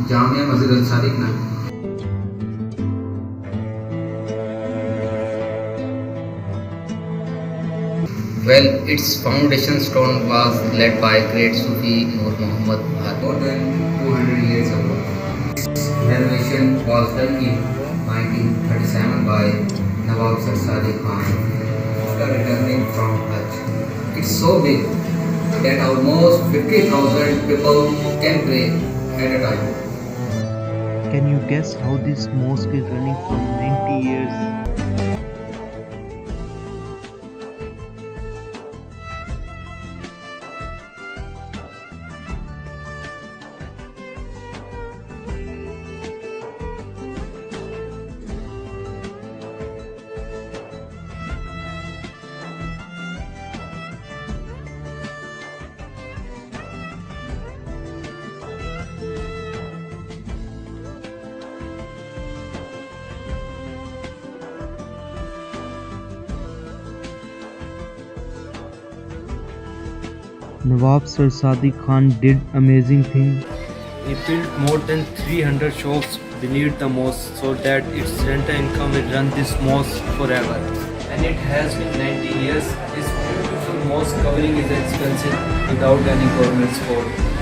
Jamia Masjid Al Sadiq na. Well, its foundation stone was laid by great Sufi Nur Muhammad more than 200 years ago. Its renovation was done in 1937 by Nawab Sadiq after returning from Hajj. It's so big that almost 50,000 people can pray at a time. Can you guess how this mosque is running for 90 years? Nawab Sir Sadiq Khan did amazing thing. He built more than 300 shops beneath the mosque so that its rental income will run this mosque forever. And it has been 90 years. This beautiful mosque covering is expensive without any government support.